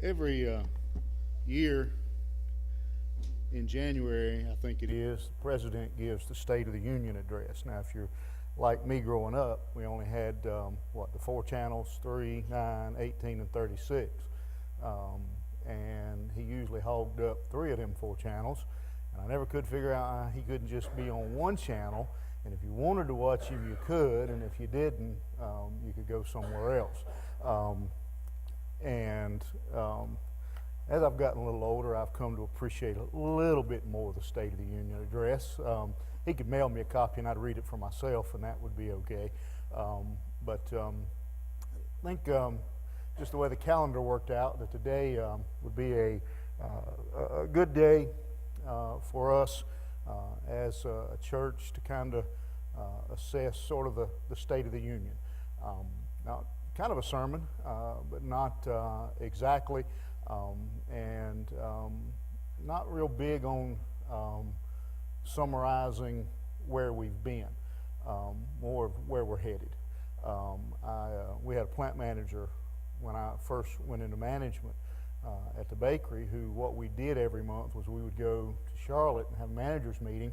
Every year in January, I think it is, the president gives the State of the Union address. Now, if you're like me growing up, we only had, the four channels, 3, 9, 18, and 36. And he usually hogged up 3 of them 4 channels. And I never could figure out how he couldn't just be on one channel. And if you wanted to watch him, you could. And if you didn't, you could go somewhere else. As I've gotten a little older, I've come to appreciate a little bit more of the State of the Union address. He could mail me a copy and I'd read it for myself, and that would be okay. I think just the way the calendar worked out, that today would be a good day for us as a church to kind of assess sort of the State of the Union. Now, kind of a sermon, but not exactly, not real big on summarizing where we've been, more of where we're headed. We had a plant manager when I first went into management at the bakery, who what we did every month was we would go to Charlotte and have a manager's meeting,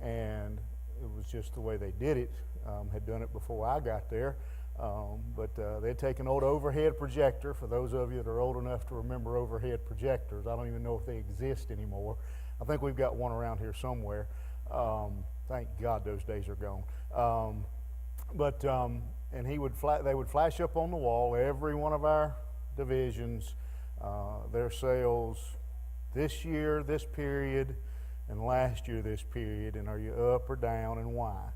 and it was just the way they did it. Had done it before I got there. They'd take an old overhead projector. For those of you that are old enough to remember overhead projectors, I don't even know if they exist anymore. I think we've got one around here somewhere. Thank God those days are gone. And they would flash up on the wall every one of our divisions, their sales this year, this period, and last year, this period, and are you up or down and why?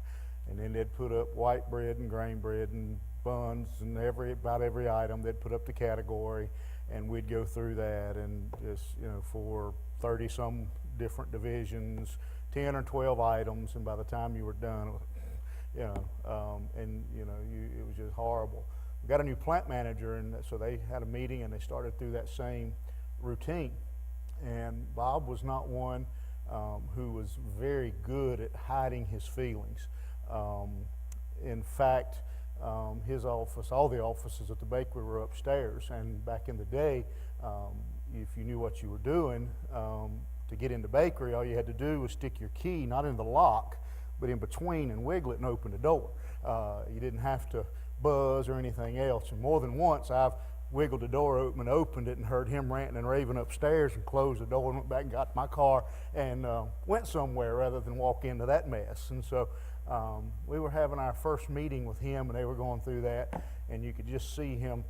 And then they'd put up white bread and grain bread and buns and about every item. They'd put up the category, and we'd go through that, and just, for 30 some different divisions, 10 or 12 items, and by the time you were done, it was just horrible. We got a new plant manager, and so they had a meeting and they started through that same routine. And Bob was not one who was very good at hiding his feelings. In fact, his office, all the offices at the bakery were upstairs, and back in the day, if you knew what you were doing, to get into bakery, all you had to do was stick your key, not in the lock, but in between, and wiggle it and open the door. You didn't have to buzz or anything else. And more than once, I've wiggled the door open and opened it and heard him ranting and raving upstairs, and closed the door and went back and got my car and went somewhere rather than walk into that mess. And so we were having our first meeting with him, and they were going through that, and you could just see him.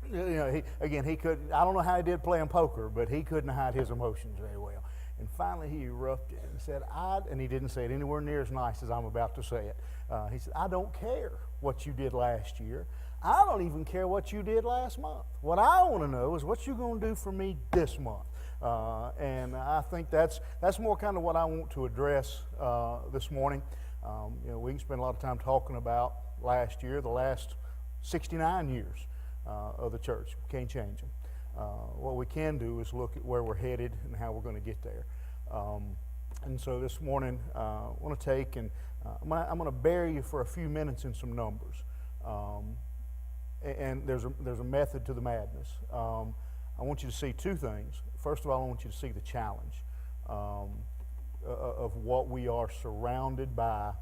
He could, I don't know how he did playing poker, but he couldn't hide his emotions very well. And finally he erupted and said, and he didn't say it anywhere near as nice as I'm about to say it. He said, I don't care what you did last year. I don't even care what you did last month. What I want to know is what you're going to do for me this month. And I think that's more kind of what I want to address this morning. We can spend a lot of time talking about last year, the last 69 years of the church. We can't change them. What we can do is look at where we're headed and how we're going to get there. And so this morning, I want to take and I'm going to bury you for a few minutes in some numbers. And there's a method to the madness. I want you to see 2 things. First of all, I want you to see the challenge of what we are surrounded by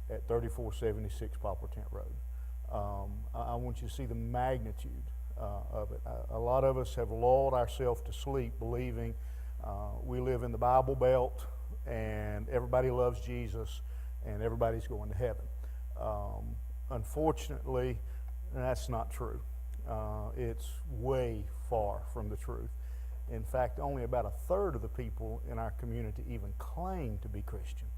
at 3476 Poplar Tent Road. I want you to see the magnitude of it. A lot of us have lulled ourselves to sleep believing we live in the Bible Belt and everybody loves Jesus and everybody's going to heaven. Unfortunately, that's not true. It's way far from the truth. In fact, only about 1/3 of the people in our community even claim to be Christian.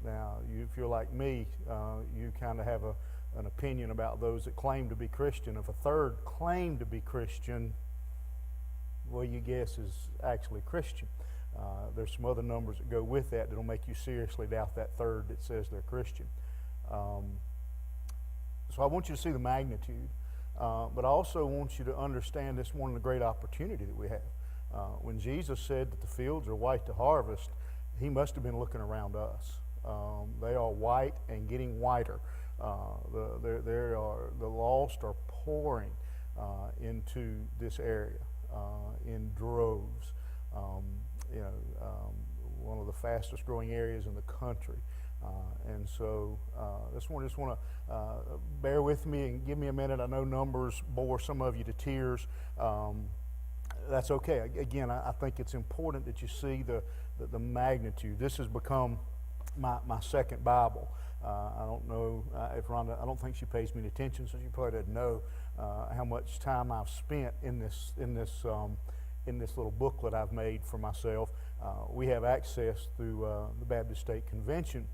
Now, if you're like me, you kind of have an opinion about those that claim to be Christian. If 1/3 claim to be Christian, well, you guess is actually Christian. There's some other numbers that go with that that'll make you seriously doubt that 1/3 that says they're Christian. So I want you to see the magnitude, but I also want you to understand this morning the great opportunity that we have. When Jesus said that the fields are white to harvest, he must have been looking around us. They are white and getting whiter. The lost are pouring into this area in droves. You know, one of the fastest growing areas in the country. And so just want to bear with me and give me a minute. I know numbers bore some of you to tears. That's okay. Again, I think it's important that you see the magnitude. This has become my second Bible. I don't know if Rhonda, I don't think she pays me any attention, so she probably doesn't know how much time I've spent in this little booklet I've made for myself. We have access through the Baptist State Convention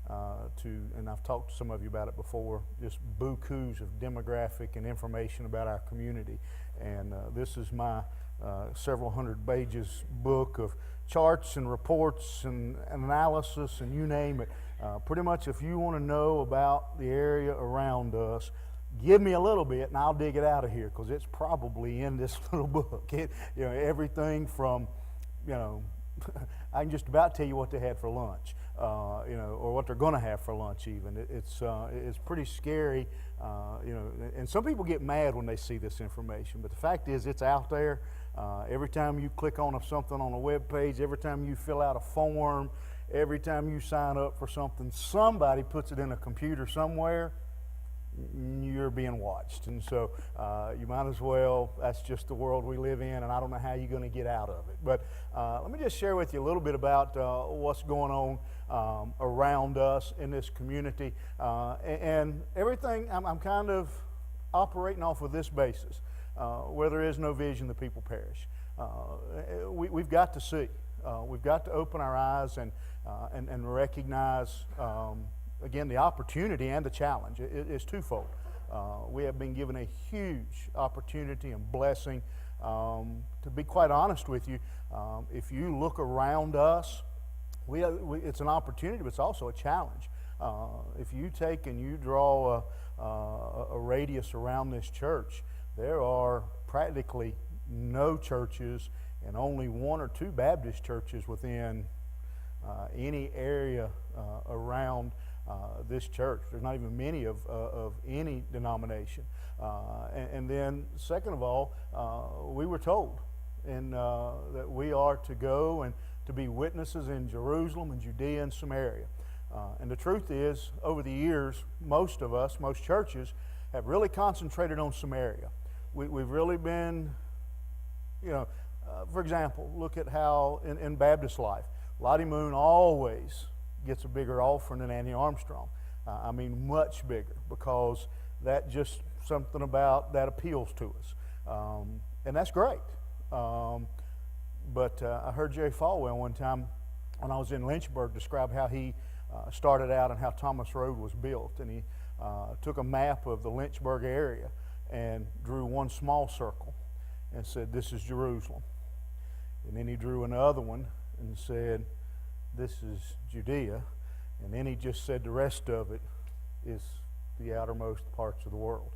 and I've talked to some of you about it before, just bukus of demographic and information about our community. And this is my several hundred pages book of charts and reports and analysis and you name it. Pretty much if you want to know about the area around us, give me a little bit and I'll dig it out of here, because it's probably in this little book. Everything from, I can just about tell you what they had for lunch, or what they're going to have for lunch even. It's pretty scary, and some people get mad when they see this information, but the fact is it's out there. Every time you click on something on a web page, every time you fill out a form, every time you sign up for something, somebody puts it in a computer somewhere. You're being watched, and so you might as well, that's just the world we live in, and I don't know how you're going to get out of it. But let me just share with you a little bit about what's going on around us in this community, and everything. I'm kind of operating off of this basis. Where there is no vision, the people perish. We've got to see. We've got to open our eyes and recognize again, the opportunity and the challenge is twofold. We have been given a huge opportunity and blessing. To be quite honest with you, if you look around us, it's an opportunity, but it's also a challenge. If you take and you draw a radius around this church, there are practically no churches and only one or two Baptist churches within any area around this church. There's not even many of any denomination. And then second of all, we were told that we are to go and to be witnesses in Jerusalem and Judea and Samaria. And the truth is, over the years, most churches have really concentrated on Samaria. We've really been, for example, look at how in Baptist life, Lottie Moon always gets a bigger offering than Annie Armstrong. I mean, much bigger, because that just something about that appeals to us. And that's great. But I heard Jerry Falwell one time when I was in Lynchburg describe how he started out and how Thomas Road was built. And he took a map of the Lynchburg area and drew one small circle and said, "This is Jerusalem." And then he drew another one and said, "This is Judea." And then he just said the rest of it is the outermost parts of the world.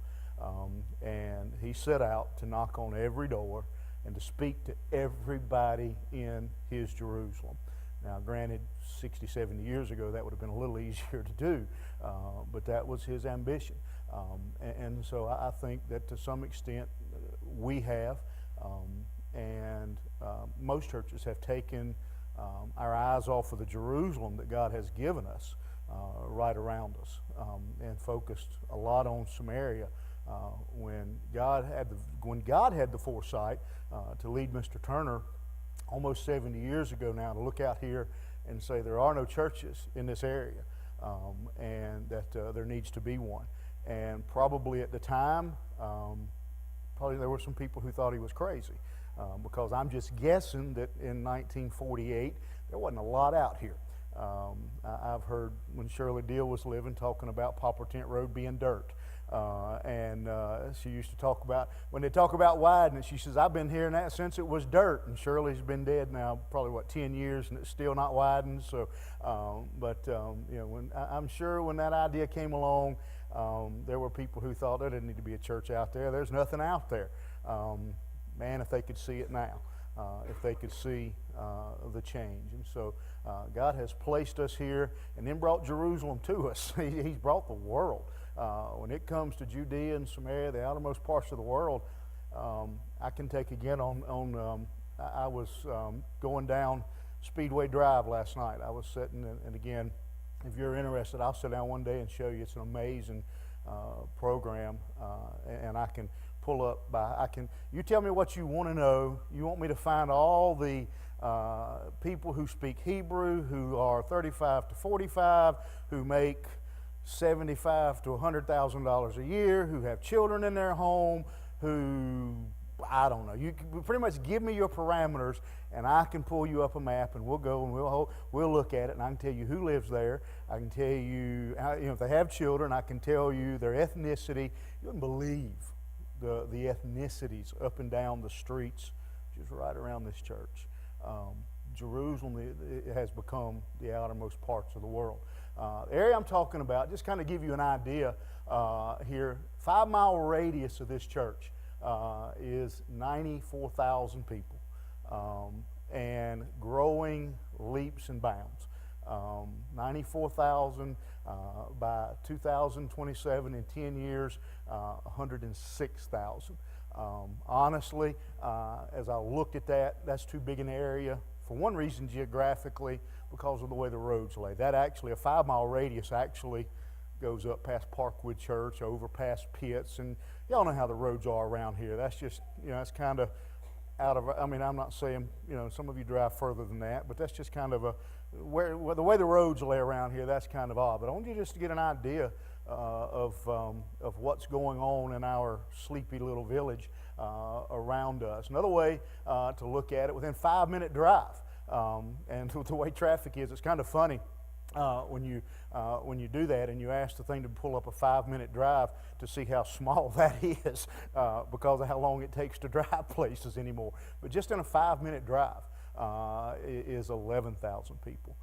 And he set out to knock on every door and to speak to everybody in his Jerusalem. Now, granted, 60, 70 years ago, that would have been a little easier to do, but that was his ambition. And so I think that to some extent we have, and most churches have taken our eyes off of the Jerusalem that God has given us right around us, and focused a lot on Samaria when God had the foresight to lead Mr. Turner almost 70 years ago now to look out here and say there are no churches in this area, and that there needs to be one. And probably at the time, probably there were some people who thought he was crazy, because I'm just guessing that in 1948 there wasn't a lot out here. I've heard when Shirley Deal was living talking about Poplar Tent Road being dirt. And she used to talk about, when they talk about widening, she says, "I've been hearing that since it was dirt." And Shirley's been dead now probably, 10 years, and it's still not widened. So, I'm sure when that idea came along, there were people who thought there didn't need to be a church out there. There's nothing out there. Man, if they could see it now, if they could see the change. And so God has placed us here and then brought Jerusalem to us. He's brought the world. When it comes to Judea and Samaria, the outermost parts of the world, I can take again I was going down Speedway Drive last night. I was sitting, and again, if you're interested, I'll sit down one day and show you. It's an amazing program, and I can pull up you tell me what you want to know. You want me to find all the people who speak Hebrew, who are 35 to 45, who make $75 to $100,000 a year, who have children in their home, who, I don't know. You can pretty much give me your parameters, and I can pull you up a map, and we'll go and we'll look at it, and I can tell you who lives there. I can tell you, if they have children, I can tell you their ethnicity. You wouldn't believe the ethnicities up and down the streets, just right around this church. Jerusalem, it has become the outermost parts of the world. The area I'm talking about, just kind of give you an idea here, 5-mile radius of this church is 94,000 people, and growing leaps and bounds. 94,000 by 2027, in 10 years, 106,000. Honestly, as I looked at that, that's too big an area. For one reason, geographically, because of the way the roads lay. That actually, a 5-mile radius actually goes up past Parkwood Church, over past Pitts, and y'all know how the roads are around here. That's just, that's kind of out of, I'm not saying, some of you drive further than that, but that's just kind of the way the roads lay around here, that's kind of odd. But I want you just to get an idea of what's going on in our sleepy little village around us. Another way to look at it, within 5-minute drive. And the way traffic is, it's kind of funny when you do that and you ask the thing to pull up a 5-minute drive to see how small that is because of how long it takes to drive places anymore. But just in a 5-minute drive is 11,000 people.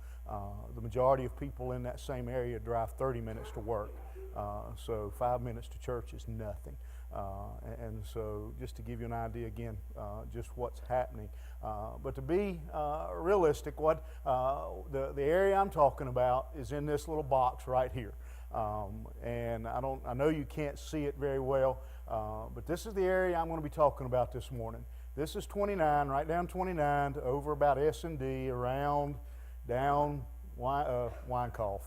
The majority of people in that same area drive 30 minutes to work. So 5 minutes to church is nothing. And so just to give you an idea again, just what's happening. But to be realistic, what the area I'm talking about is in this little box right here. And I know you can't see it very well, but this is the area I'm going to be talking about this morning. This is 29, right down 29 to over about S&D, around down Wynkoff.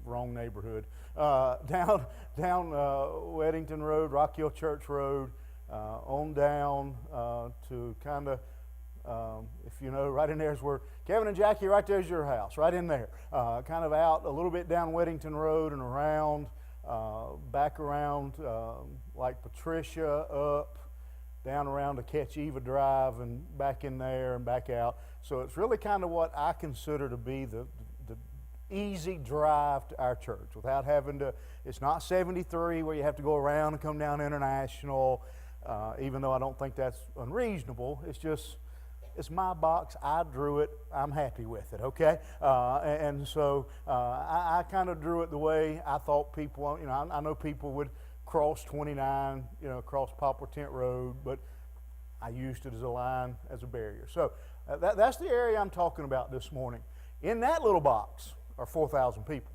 Wrong neighborhood. Down Weddington Road, Rock Hill Church Road, on down to kind of, if you know, right in there is where Kevin and Jackie, right there's your house, right in there. Kind of out a little bit down Weddington Road and around, back around like Patricia up, down around to Catch Eva Drive and back in there and back out. So it's really kind of what I consider to be the easy drive to our church without having to, it's not 73 where you have to go around and come down International, even though I don't think that's unreasonable. It's just, it's my box, I drew it, I'm happy with it, okay? And so I kind of drew it the way I thought people, I know people would cross 29, cross Poplar Tent Road, but I used it as a line, as a barrier. So that's the area I'm talking about this morning. In that little box are 4,000 people,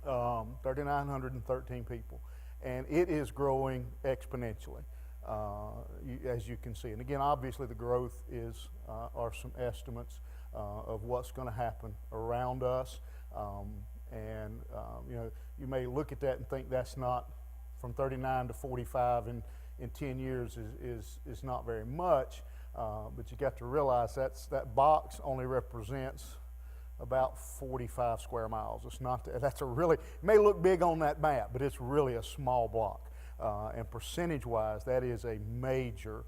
3,913 people, and it is growing exponentially, as you can see. And again, obviously the growth are some estimates of what's going to happen around us, and you may look at that and think that's not, from 39 to 45 in 10 years is not very much, but you got to realize that box only represents about 45 square miles. It's not, that's a really, it may look big on that map, but it's really a small block. And percentage-wise, that is a major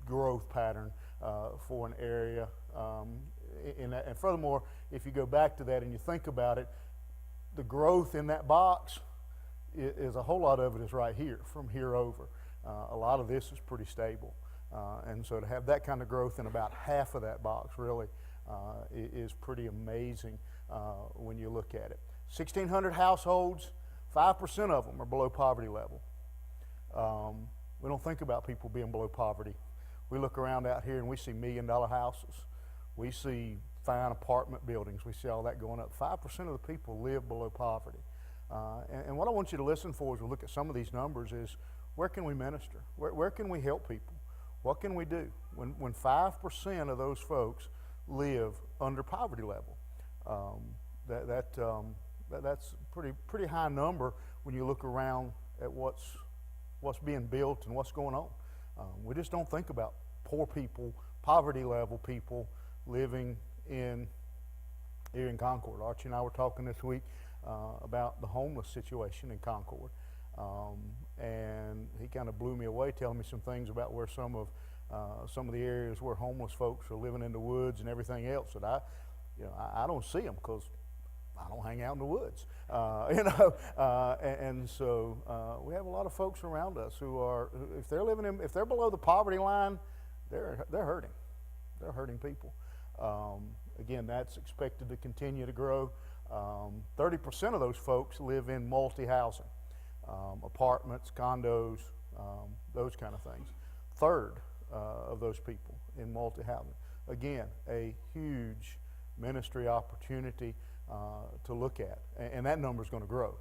growth pattern for an area. And furthermore, if you go back to that and you think about it, the growth in that box is a whole lot of it is right here, from here over. A lot of this is pretty stable. And so to have that kind of growth in about half of that box really is pretty amazing when you look at it. 1,600 households, 5% of them are below poverty level. We don't think about people being below poverty. We look around out here and we see $1 million houses. We see fine apartment buildings. We see all that going up. 5% of the people live below poverty. And what I want you to listen for as we look at some of these numbers is, where can we minister? Where can we help people? What can we do? When 5% of those folks live under poverty level, that's pretty high number when you look around at what's being built and what's going on. We just don't think about poor people, poverty level people living here in Concord. Archie and I were talking this week about the homeless situation in Concord, and he kind of blew me away, telling me some things about where some of the areas where homeless folks are living in the woods and everything else that I don't see them because I don't hang out in the woods, and so we have a lot of folks around us who if they're below the poverty line, they're hurting. They're hurting people. Again, that's expected to continue to grow. 30% of those folks live in multi-housing, apartments, condos, those kind of things. Third of those people in multi-housing. Again, a huge ministry opportunity to look at, and that number is going to grow.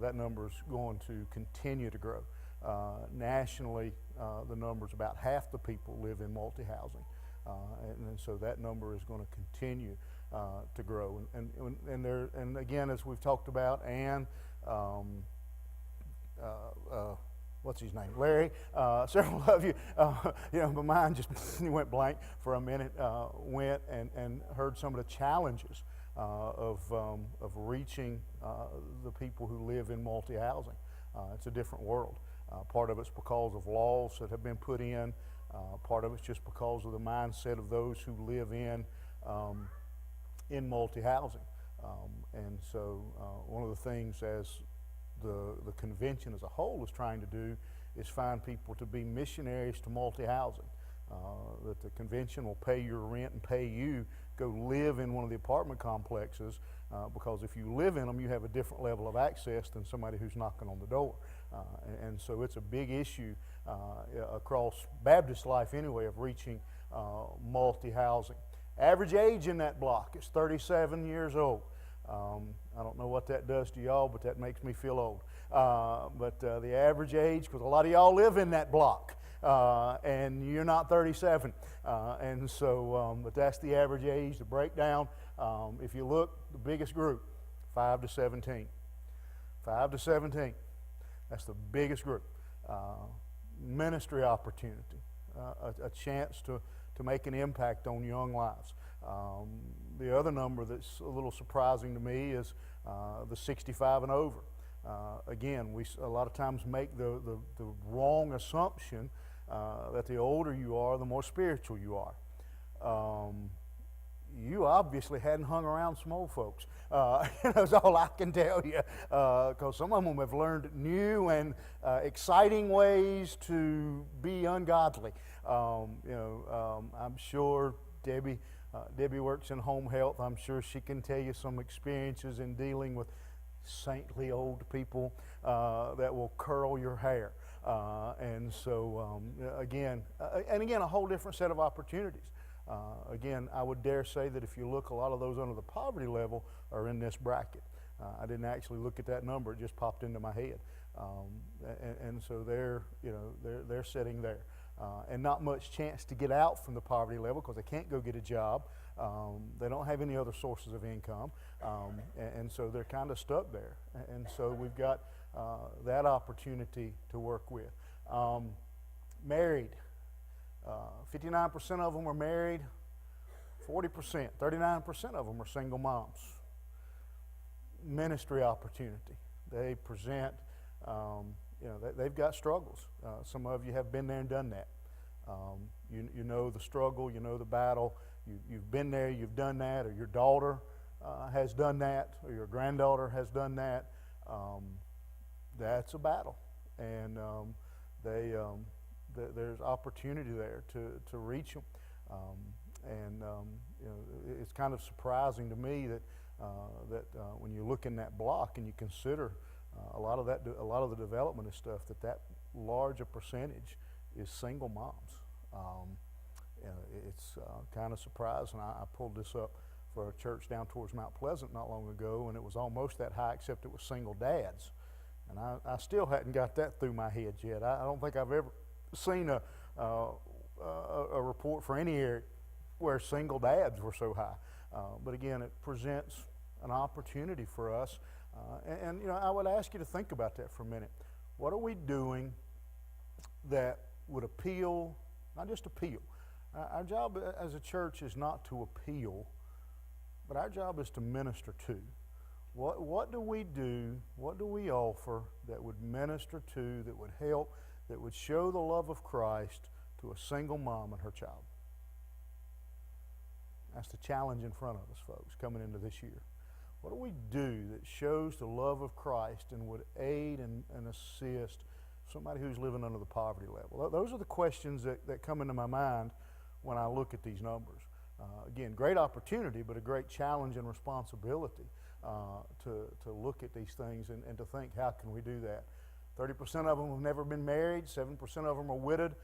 That number is going to continue to grow. Nationally, the numbers, about half the people live in multi-housing, and so that number is going to continue to grow. And again, as we've talked about, and what's his name, Larry, several of you, my mind just went blank for a minute, went and heard some of the challenges of reaching the people who live in multi-housing. It's a different world. Part of it's because of laws that have been put in. Part of it's just because of the mindset of those who live in multi-housing. And so one of the things as the convention as a whole is trying to do is find people to be missionaries to multi-housing. That the convention will pay your rent and pay you go live in one of the apartment complexes, because if you live in them, you have a different level of access than somebody who's knocking on the door. And so it's a big issue across Baptist life anyway, of reaching multi-housing. Average age in that block is 37 years old. I don't know what that does to y'all, but that makes me feel old. But the average age, because a lot of y'all live in that block, and you're not 37. And so, but that's the average age, the breakdown. If you look, the biggest group, 5 to 17. 5 to 17. That's the biggest group. Ministry opportunity, a chance to make an impact on young lives. The other number that's a little surprising to me is the 65 and over. Again, we a lot of times make the wrong assumption that the older you are, the more spiritual you are. You obviously hadn't hung around some old folks. That's all I can tell you, because some of them have learned new and exciting ways to be ungodly. I'm sure Debbie works in home health. I'm sure she can tell you some experiences in dealing with saintly old people that will curl your hair. And so, again, a whole different set of opportunities. Again, I would dare say that if you look, a lot of those under the poverty level are in this bracket. I didn't actually look at that number; it just popped into my head. And so they're sitting there, and not much chance to get out from the poverty level because they can't go get a job. They don't have any other sources of income, and so they're kind of stuck there. And so we've got that opportunity to work with. Married. 59% of them are married, 40%, 39% of them are single moms. Ministry opportunity. They present, they've got struggles. Some of you have been there and done that. You know the struggle, you know the battle. You've been there, you've done that, or your daughter has done that, or your granddaughter has done that. That's a battle. And there's opportunity there to reach them, it's kind of surprising to me that when you look in that block and you consider a lot of the development and stuff, that large a percentage is single moms. It's kind of surprising. I pulled this up for a church down towards Mount Pleasant not long ago, and it was almost that high except it was single dads. And I still hadn't got that through my head yet. I don't think I've ever seen a report for any area where single dads were so high. But again, it presents an opportunity for us. And you know, I would ask you to think about that for a minute. What are we doing that would appeal, not just appeal? Our job as a church is not to appeal, but our job is to minister to. What do we do, what do we offer that would minister to, that would help, that would show the love of Christ to a single mom and her child? That's the challenge in front of us, folks, coming into this year. What do we do that shows the love of Christ and would aid and assist somebody who's living under the poverty level? Those are the questions that come into my mind when I look at these numbers. Again, great opportunity, but a great challenge and responsibility to look at these things and to think, how can we do that? 30% of them have never been married, 7% of them are widowed.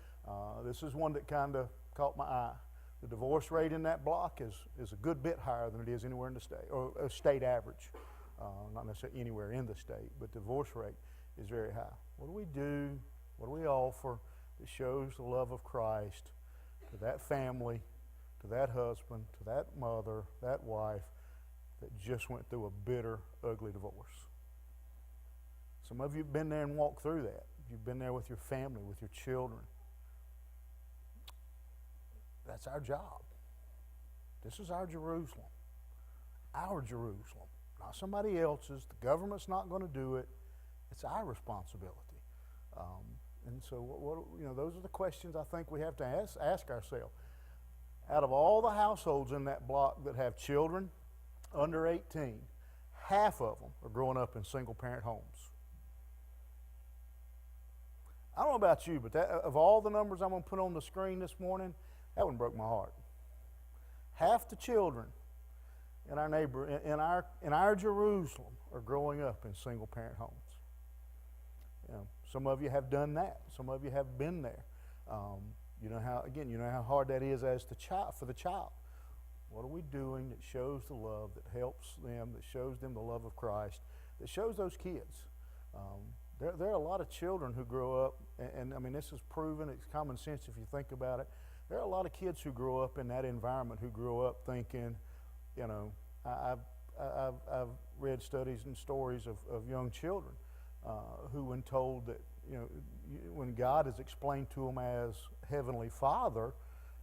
This is one that kind of caught my eye. The divorce rate in that block is a good bit higher than it is anywhere in the state, or a state average. Not necessarily anywhere in the state, but divorce rate is very high. What do we do? What do we offer that shows the love of Christ to that family, to that husband, to that mother, that wife that just went through a bitter, ugly divorce? Some of you have been there and walked through that. You've been there with your family, with your children. That's our job. This is our Jerusalem. Our Jerusalem. Not somebody else's. The government's not going to do it. It's our responsibility. And so, those are the questions I think we have to ask ourselves. Out of all the households in that block that have children under 18, half of them are growing up in single-parent homes. I don't know about you, but of all the numbers I'm going to put on the screen this morning, that one broke my heart. Half the children in our Jerusalem are growing up in single-parent homes. You know, some of you have done that. Some of you have been there. You know how hard that is for the child. What are we doing that shows the love, that helps them, that shows them the love of Christ, that shows those kids? There are a lot of children who grow up, and I mean, this is proven. It's common sense if you think about it. There are a lot of kids who grow up in that environment who grow up thinking, you know, I've read studies and stories of young children who, when told that, you know, when God is explained to them as Heavenly Father,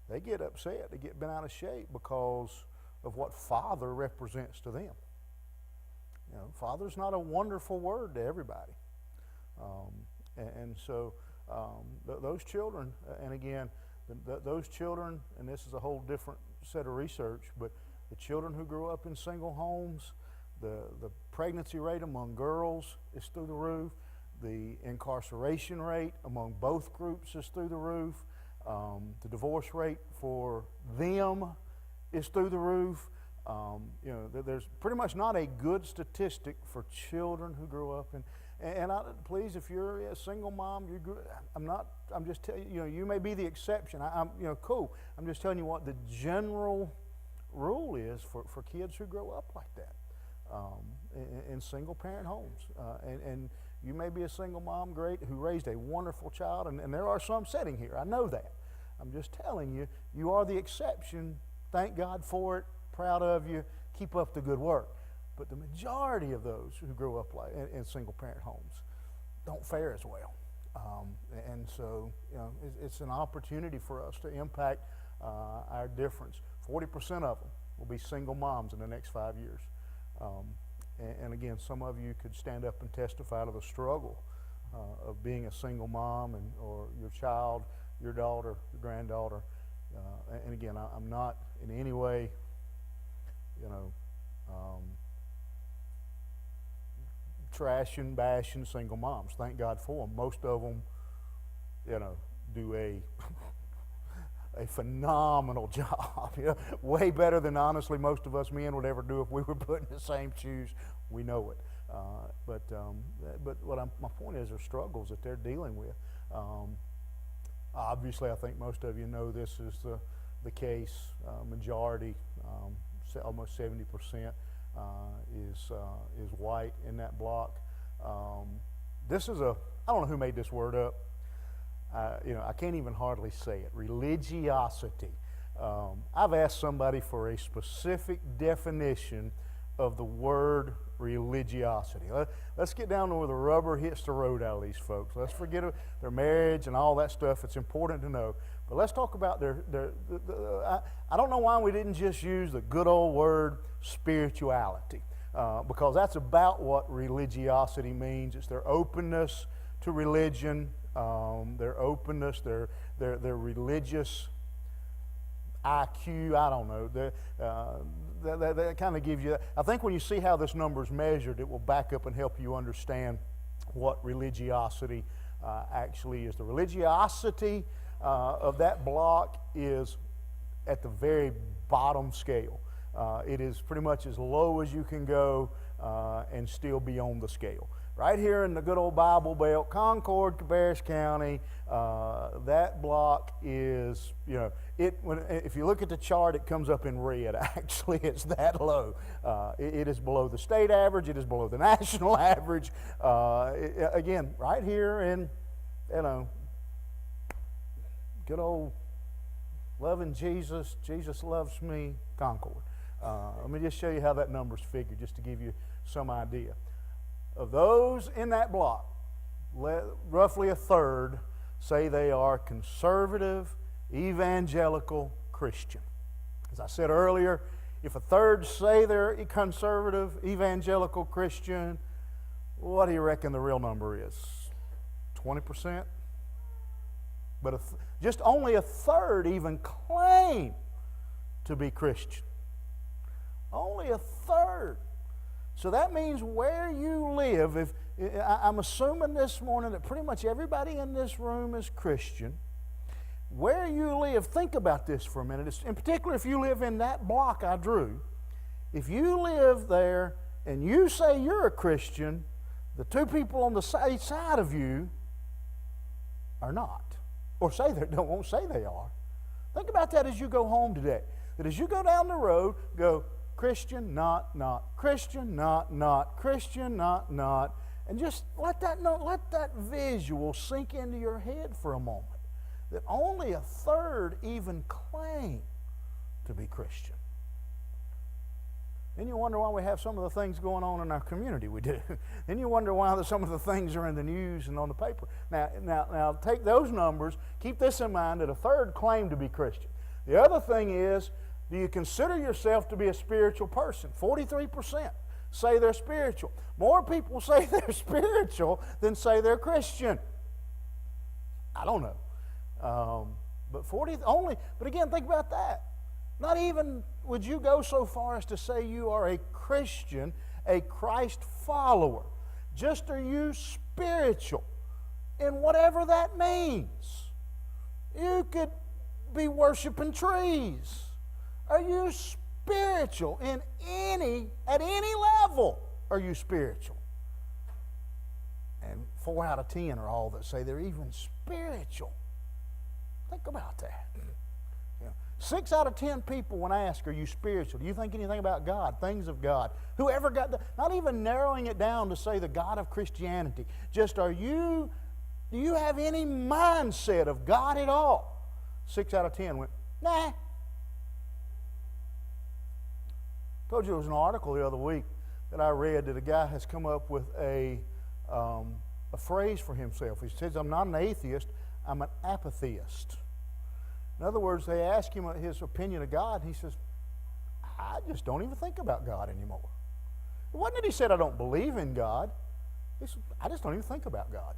they get upset. They get bent out of shape because of what Father represents to them. You know, Father's not a wonderful word to everybody. Those children, and again, those children, and this is a whole different set of research, but the children who grew up in single homes, the pregnancy rate among girls is through the roof. The incarceration rate among both groups is through the roof. The divorce rate for them is through the roof. There's pretty much not a good statistic for children who grow up in. Please, if you're a single mom, I'm just telling you, you may be the exception. Cool. I'm just telling you what the general rule is for kids who grow up like that in single parent homes. And you may be a single mom, who raised a wonderful child, and there are some sitting here. I know that. I'm just telling you, you are the exception. Thank God for it. Proud of you. Keep up the good work. But the majority of those who grow up in single-parent homes don't fare as well. So, it's an opportunity for us to impact our difference. 40% of them will be single moms in the next 5 years. And again, some of you could stand up and testify to the struggle of being a single mom or your child, your daughter, your granddaughter. And again, I'm not in any way, trashing, bashing single moms. Thank God for them. Most of them, do a phenomenal job. Way better than honestly most of us men would ever do if we were put in the same shoes. We know it. But my point is, there are struggles that they're dealing with. Obviously, I think most of you know this is the case. Majority, almost 70% is white in that block. This is I don't know who made this word up. I can't even hardly say it. Religiosity. I've asked somebody for a specific definition of the word religiosity. Let's get down to where the rubber hits the road out of these folks. Let's forget their marriage and all that stuff. It's important to know. But let's talk about I don't know why we didn't just use the good old word spirituality, because that's about what religiosity means. It's their openness to religion, their openness, their religious IQ. I don't know. That kind of gives you. I think when you see how this number is measured, it will back up and help you understand what religiosity actually is. The religiosity of that block is at the very bottom scale. It is pretty much as low as you can go and still be on the scale. Right here in the good old Bible Belt, Concord, Cabarrus County, that block is, if you look at the chart, it comes up in red. Actually, it's that low. It is below the state average. It is below the national average. Again, right here in, good old loving Jesus, Jesus loves me, Concord. Let me just show you how that number's figured, just to give you some idea. Of those in that block, roughly a third say they are conservative, evangelical Christian. As I said earlier, if a third say they're conservative, evangelical Christian, what do you reckon the real number is? 20%? But just only a third even claim to be Christian. Only a third. So that means where you live, I'm assuming this morning that pretty much everybody in this room is Christian. Where you live, think about this for a minute. In particular, if you live in that block I drew, if you live there and you say you're a Christian, the two people on the side of you are not, or won't say they are. Think about that as you go home today. That as you go down the road, go, Christian, not, Christian, not, Christian, not, and just let that visual sink into your head for a moment. That only a third even claim to be Christian. Then you wonder why we have some of the things going on in our community we do. Then you wonder why some of the things are in the news and on the paper. Now take those numbers, keep this in mind, that a third claim to be Christian. The other thing is, do you consider yourself to be a spiritual person? 43% say they're spiritual. More people say they're spiritual than say they're Christian. I don't know. But again, think about that. Not even would you go so far as to say you are a Christian, a Christ follower. Just are you spiritual in whatever that means. You could be worshiping trees. Are you spiritual at any level? Are you spiritual? And 4 out of 10 are all that say they're even spiritual. Think about that. 6 out of 10 people, when I ask, are you spiritual? Do you think anything about God, things of God? Whoever not even narrowing it down to say the God of Christianity. Just do you have any mindset of God at all? 6 out of 10 went, nah. I told you there was an article the other week that I read that a guy has come up with a phrase for himself. He says, I'm not an atheist, I'm an apatheist. In other words, they ask him his opinion of God, and he says, I just don't even think about God anymore. It wasn't that he said, I don't believe in God. He said, I just don't even think about God.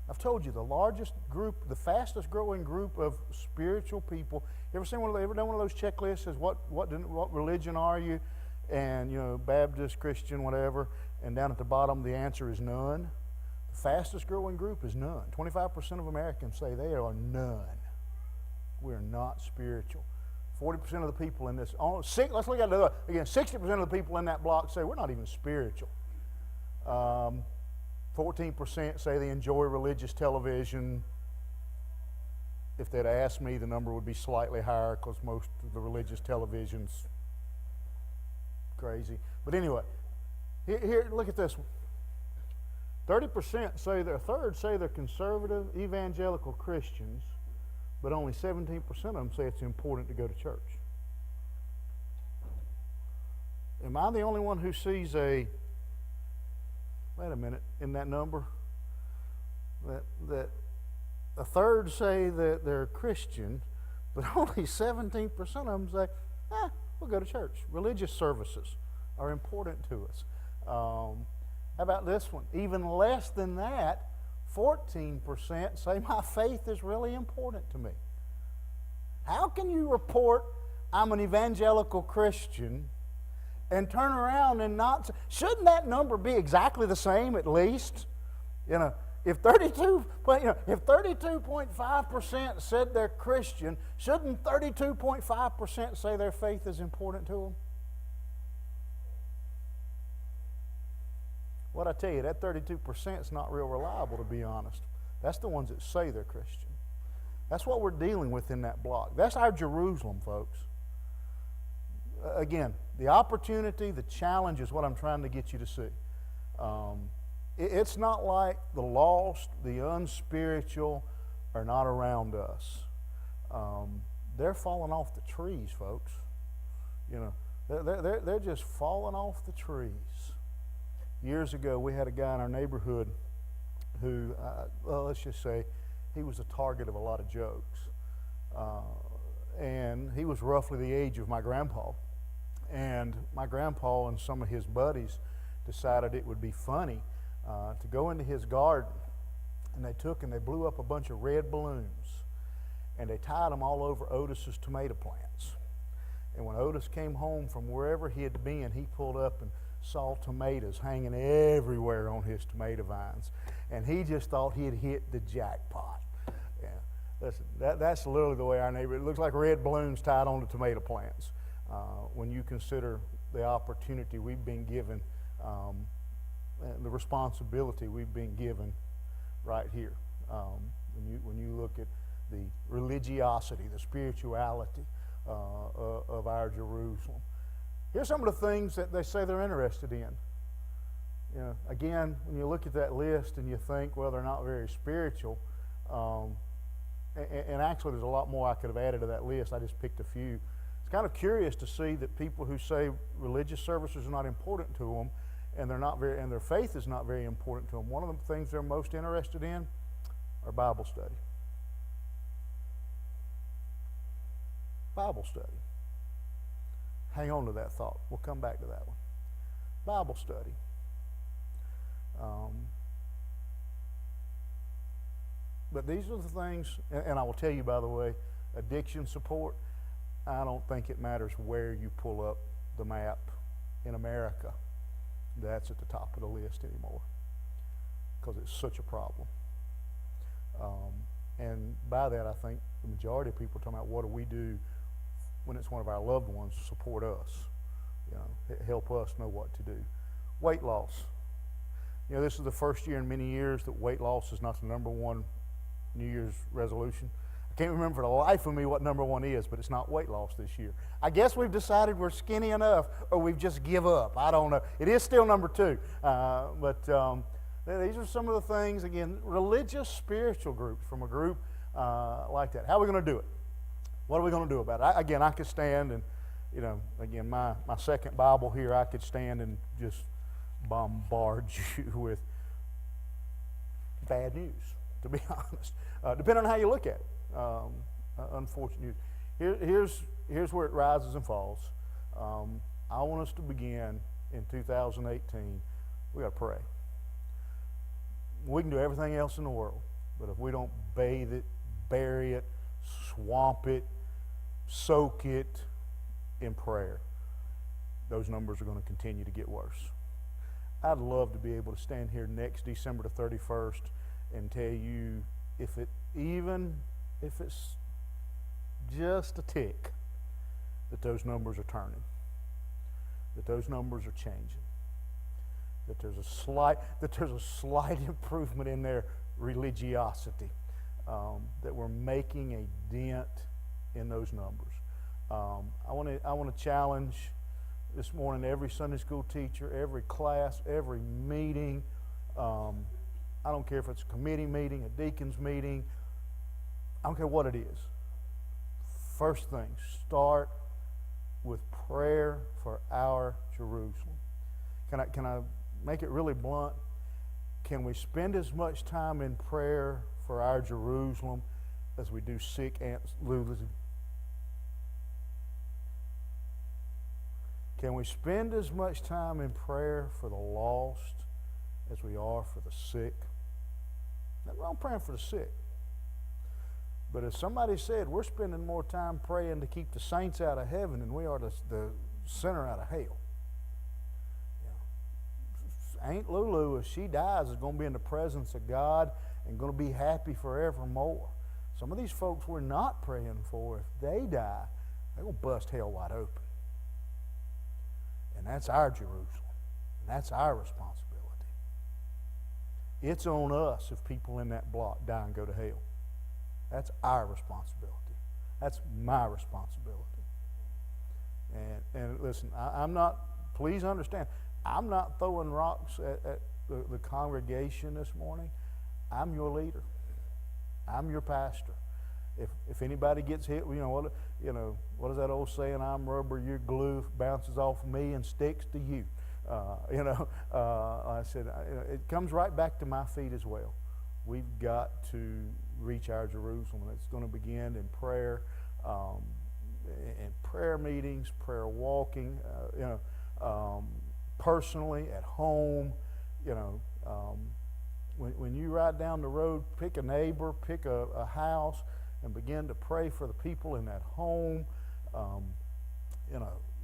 I've told you, the largest group, the fastest growing group of spiritual people. You ever done one of those checklists? Says what religion are you? And Baptist, Christian, whatever. And down at the bottom, the answer is none. The fastest growing group is none. 25% of Americans say they are none. We are not spiritual. 40% of the people in this. Let's look at it again. 60% of the people in that block say we're not even spiritual. 14% say they enjoy religious television. if they'd asked me, the number would be slightly higher because most of the religious television's crazy. But anyway, here, look at this one. 30% say a third say they're conservative evangelical Christians, but only 17% of them say it's important to go to church. Am I the only one who sees wait a minute, in that number? That a third say that they're Christian, but only 17% of them say, we'll go to church. Religious services are important to us. How about this one? Even less than that, 14% say my faith is really important to me. How can you report I'm an evangelical Christian and turn around and not? Shouldn't that number be exactly the same at least? If 32.5% said they're Christian, shouldn't 32.5% say their faith is important to them? What I tell you, that 32% is not real reliable, to be honest. That's the ones that say they're Christian. That's what we're dealing with in that block. That's our Jerusalem, folks. Again, the opportunity, the challenge is what I'm trying to get you to see. It's not like the lost, the unspiritual are not around us. They're falling off the trees, folks. They're just falling off the trees. Years ago, we had a guy in our neighborhood who, let's just say, he was the target of a lot of jokes. And he was roughly the age of my grandpa. And my grandpa and some of his buddies decided it would be funny to go into his garden. And they took and they blew up a bunch of red balloons. And they tied them all over Otis's tomato plants. And when Otis came home from wherever he had been, he pulled up and saw tomatoes hanging everywhere on his tomato vines. And he just thought he had hit the jackpot. Yeah, listen, that's literally the way our neighborhood, it looks like red balloons tied onto tomato plants. When you consider the opportunity we've been given, and the responsibility we've been given right here. When you look at the religiosity, the spirituality of our Jerusalem. Here's some of the things that they say they're interested in. Again, when you look at that list and you think, well, they're not very spiritual, and actually there's a lot more I could have added to that list. I just picked a few. It's kind of curious to see that people who say religious services are not important to them, and their faith is not very important to them. One of the things they're most interested in are Bible study. Bible study. Hang on to that thought. We'll come back to that one. Bible study. But these are the things, and I will tell you, by the way, addiction support, I don't think it matters where you pull up the map in America. That's at the top of the list anymore because it's such a problem. And by that, I think the majority of people are talking about what do we do when it's one of our loved ones to support us, help us know what to do. Weight loss. This is the first year in many years that weight loss is not the number one New Year's resolution. I can't remember for the life of me what number one is, but it's not weight loss this year. I guess we've decided we're skinny enough, or we've just give up. I don't know. It is still number two. But these are some of the things, again, religious, spiritual groups from a group like that. How are we going to do it? What are we going to do about it? Again, I could stand and, again, my second Bible here, I could stand and just bombard you with bad news, to be honest, depending on how you look at it. Unfortunate news. Here's where it rises and falls. I want us to begin in 2018. We got to pray. We can do everything else in the world, but if we don't bathe it, bury it, swamp it, soak it in prayer, those numbers are going to continue to get worse. I'd love to be able to stand here next December the 31st and tell you if it's just a tick, that those numbers are turning, that those numbers are changing, that there's a slight improvement in their religiosity. that we're making a dent in those numbers. I want to challenge this morning every Sunday school teacher, every class, every meeting. I don't care if it's a committee meeting, a deacon's meeting. I don't care what it is. First thing, start with prayer for our Jerusalem. Can I make it really blunt? Can we spend as much time in prayer for our Jerusalem as we do sick Aunt Lulu's? Can we spend as much time in prayer for the lost as we are for the sick? Nothing wrong praying for the sick. But as somebody said, we're spending more time praying to keep the saints out of heaven than we are the sinner out of hell. You know, Aunt Lulu, if she dies, is going to be in the presence of God and going to be happy forevermore. Some of these folks we're not praying for, if they die, they're going to bust hell wide open. And that's our Jerusalem. And that's our responsibility. It's on us if people in that block die and go to hell. That's our responsibility. That's my responsibility. And listen, I'm not, please understand, I'm not throwing rocks at the congregation this morning. I'm your leader. I'm your pastor. If anybody gets hit, what is that old saying? I'm rubber, you're glue, bounces off of me and sticks to you. I said, it comes right back to my feet as well. We've got to reach our Jerusalem. It's going to begin in prayer, in prayer meetings, prayer walking, personally, at home. When you ride down the road, pick a neighbor, pick a house, and begin to pray for the people in that home.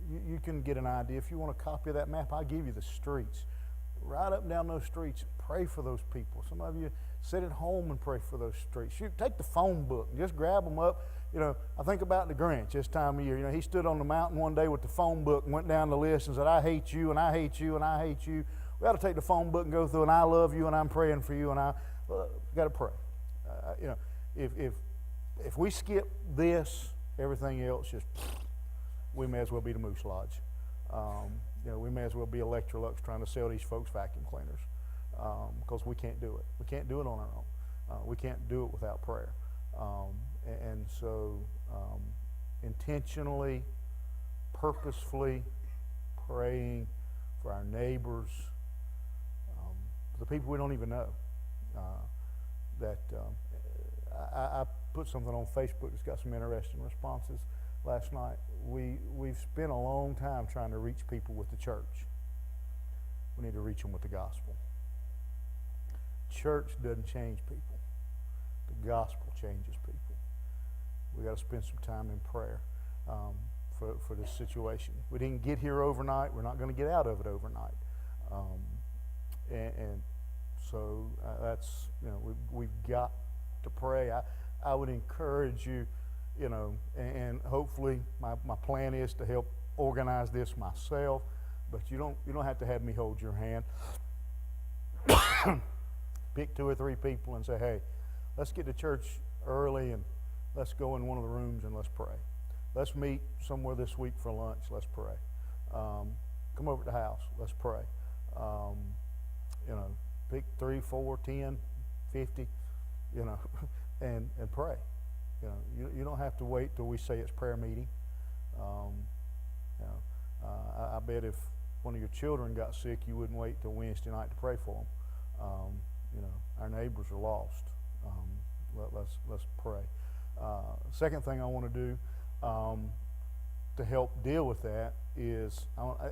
You can get an idea. If you want a copy of that map, I'll give you the streets. Ride up and down those streets and pray for those people. Some of you sit at home and pray for those streets. Take the phone book and just grab them up. I think about the Grinch this time of year. He stood on the mountain one day with the phone book and went down the list and said, I hate you, and I hate you, and I hate you. We ought to take the phone book and go through, and I love you, and I'm praying for you, and got to pray. If we skip this, everything else we may as well be the Moose Lodge. We may as well be Electrolux trying to sell these folks vacuum cleaners because we can't do it. We can't do it on our own. We can't do it without prayer. So intentionally, purposefully praying for our neighbors, for the people we don't even know. I put something on Facebook that's got some interesting responses last night. We've spent a long time trying to reach people with the church. We need to reach them with the gospel. Church doesn't change people. The gospel changes people. We got to spend some time in prayer for this situation. We didn't get here overnight. We're not going to get out of it overnight. So that's, we've got to pray. I would encourage you, and hopefully my plan is to help organize this myself, but you don't have to have me hold your hand. Pick 2 or 3 people and say, hey, let's get to church early and let's go in one of the rooms and let's pray. Let's meet somewhere this week for lunch. Let's pray. Come over to the house. Let's pray. Pick 3, 4, 10, 50, and pray. You don't have to wait till we say it's prayer meeting. I bet if one of your children got sick, you wouldn't wait till Wednesday night to pray for them. Our neighbors are lost. Let's pray. Second thing I want to do to help deal with that is,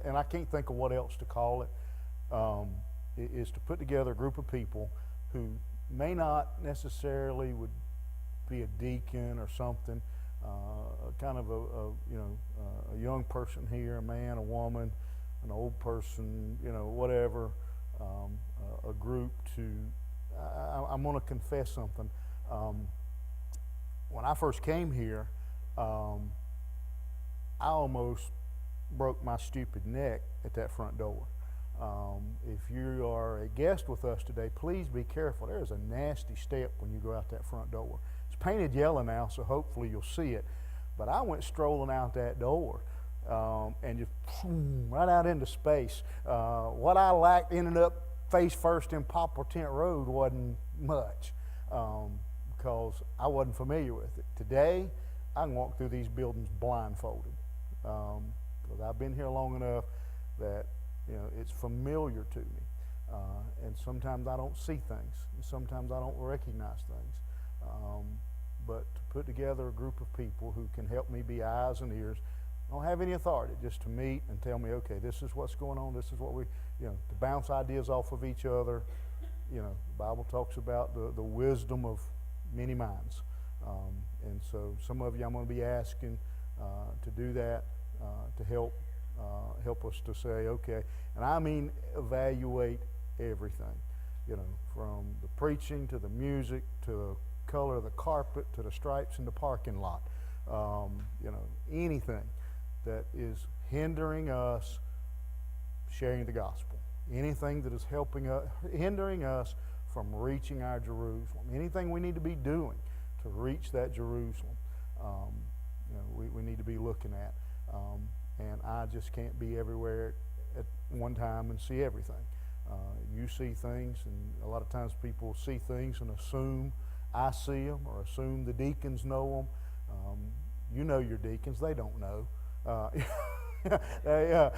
and I can't think of what else to call it, is to put together a group of people who may not necessarily would be a deacon or something, kind of a young person here, a man, a woman, an old person, whatever, a group to. I'm going to confess something. When I first came here, I almost broke my stupid neck at that front door. If you are a guest with us today, please be careful. There is a nasty step when you go out that front door. It's painted yellow now, so hopefully you'll see it. But I went strolling out that door and just right out into space. What I lacked ended up face first in Poplar Tent Road wasn't much because I wasn't familiar with it. Today, I can walk through these buildings blindfolded because I've been here long enough that it's familiar to me. And sometimes I don't see things, and sometimes I don't recognize things. But to put together a group of people who can help me be eyes and ears, don't have any authority, just to meet and tell me, okay, this is what's going on, this is what we, to bounce ideas off of each other. The Bible talks about the wisdom of many minds. And so some of you I'm going to be asking to do that, to help us to say, okay, and I mean evaluate everything, from the preaching to the music to the color of the carpet to the stripes in the parking lot, anything that is hindering us sharing the gospel, anything that is hindering us from reaching our Jerusalem, anything we need to be doing to reach that Jerusalem, we need to be looking at. And I just can't be everywhere at one time and see everything. You see things, and a lot of times people see things and assume I see them or assume the deacons know them. You know your deacons; they don't know. They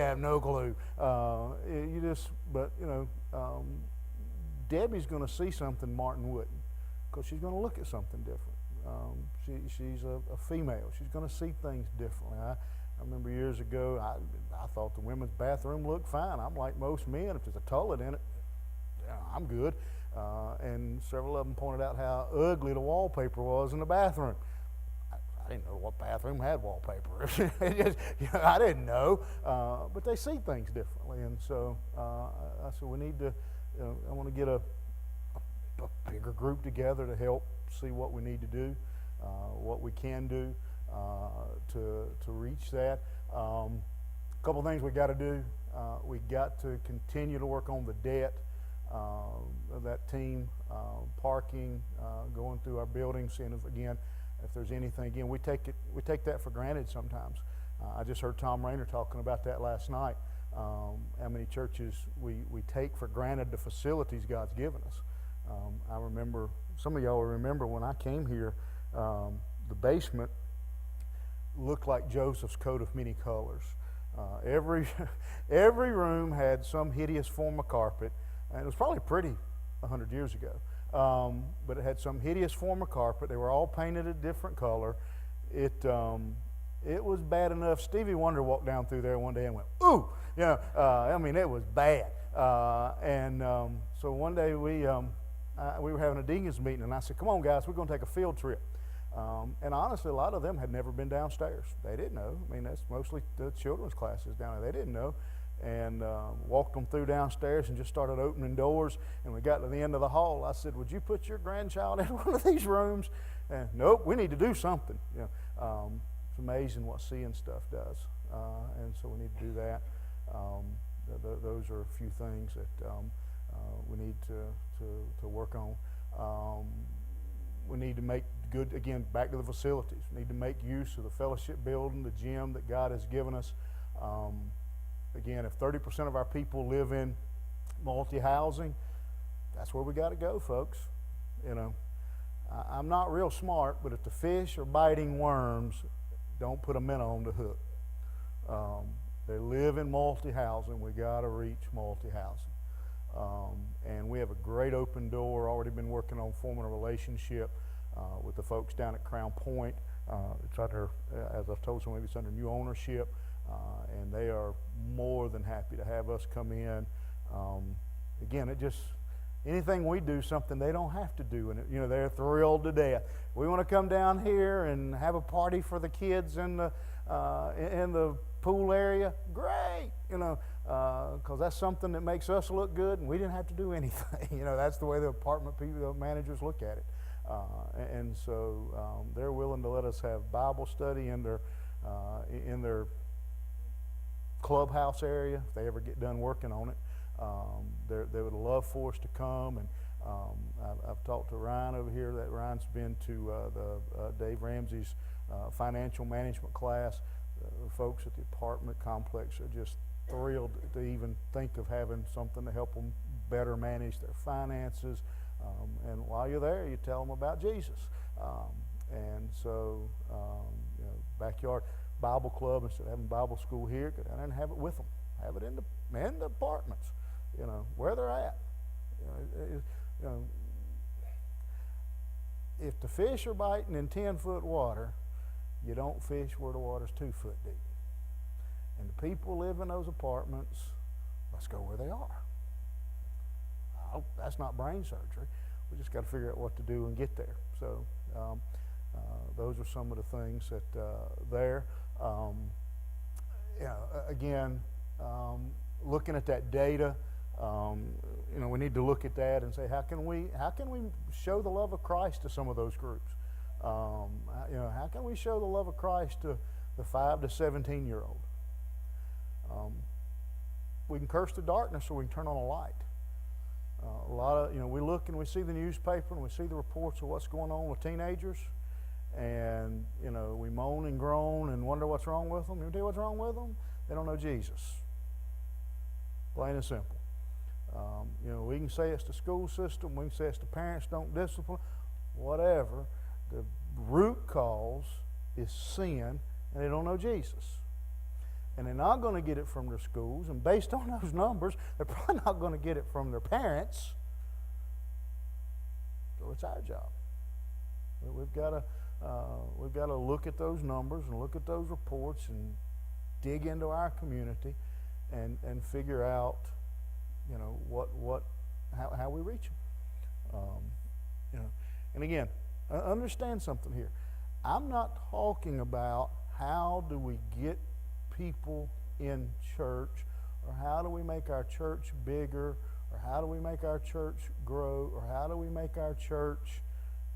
have no clue. Debbie's going to see something Martin wouldn't, because she's going to look at something different. She's a female. She's going to see things differently. I remember years ago, I thought the women's bathroom looked fine. I'm like most men. If there's a toilet in it, I'm good. And several of them pointed out how ugly the wallpaper was in the bathroom. I didn't know what bathroom had wallpaper. I didn't know. But they see things differently. And so I said, we need to, I want to get a bigger group together to help see what we need to do, what we can do to reach that. A couple of things we got to do. We got to continue to work on the debt of that team, parking, going through our buildings, and if there's anything, again, we take that for granted sometimes. I just heard Tom Rayner talking about that last night. How many churches we take for granted the facilities God's given us. I remember, some of y'all will remember when I came here, the basement looked like Joseph's coat of many colors. Every room had some hideous form of carpet, and it was probably pretty 100 years ago. But it had some hideous form of carpet. They were all painted a different color. It was bad enough. Stevie Wonder walked down through there one day and went, "Ooh!" It was bad. So one day we were having a deacons meeting, and I said, "Come on, guys, we're going to take a field trip." And honestly, a lot of them had never been downstairs. They didn't know. I mean, that's mostly the children's classes down there. They didn't know. And walked them through downstairs and just started opening doors. And we got to the end of the hall. I said, "Would you put your grandchild in one of these rooms?" And nope, we need to do something. It's amazing what seeing stuff does. And so we need to do that. Those are a few things that we need to work on. We need to make good, again, back to the facilities. We need to make use of the fellowship building, the gym that God has given us. Again, if 30% of our people live in multi-housing, that's where we got to go, folks. I'm not real smart, but if the fish are biting worms, don't put a minnow on the hook. They live in multi-housing. We got to reach multi-housing. And we have a great open door. Already been working on forming a relationship with the folks down at Crown Point. It's under, as I've told some of you, it's under new ownership, and they are more than happy to have us come in. Again, anything we do, something they don't have to do, and they're thrilled to death. We want to come down here and have a party for the kids in the pool area. Great, because that's something that makes us look good, and we didn't have to do anything. That's the way the apartment people, the managers look at it. And so they're willing to let us have Bible study in their clubhouse area, if they ever get done working on it. They would love for us to come, and I've talked to Ryan over here. That Ryan's been to Dave Ramsey's financial management class. The folks at the apartment complex are just thrilled to even think of having something to help them better manage their finances. And while you're there, you tell them about Jesus. And so, backyard Bible club, instead of having Bible school here, go down there and have it with them. Have it in the apartments, where they're at. If the fish are biting in 10-foot water, you don't fish where the water's 2 foot deep. And the people live in those apartments, let's go where they are. That's not brain surgery. We just got to figure out what to do and get there. So those are some of the things that there. Again, looking at that data, we need to look at that and say, how can we show the love of Christ to some of those groups? How can we show the love of Christ to the 5 to 17-year-old? We can curse the darkness, or we can turn on a light. A lot of, we look and we see the newspaper and we see the reports of what's going on with teenagers, and we moan and groan and wonder what's wrong with them. You tell you what's wrong with them? They don't know Jesus. Plain and simple. We can say it's the school system. We can say it's the parents don't discipline. Whatever. The root cause is sin, and they don't know Jesus. And they're not going to get it from their schools. And based on those numbers, they're probably not going to get it from their parents. So it's our job. We've got to look at those numbers and look at those reports and dig into our community and figure out, how we reach them. And again, understand something here. I'm not talking about how do we get people in church, or how do we make our church bigger, or how do we make our church grow, or how do we make our church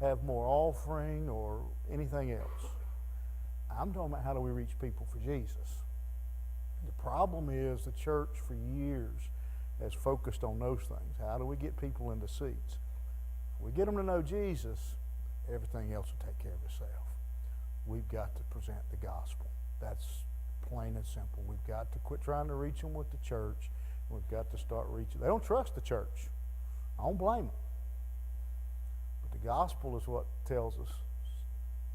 have more offering or anything else. I'm talking about how do we reach people for Jesus. The problem is the church for years has focused on those things. How do we get people into seats? If we get them to know Jesus, everything else will take care of itself. We've got to present the gospel. That's plain and simple. We've got to quit trying to reach them with the church. We've got to start reaching. They don't trust the church. I don't blame them. But the gospel is what tells us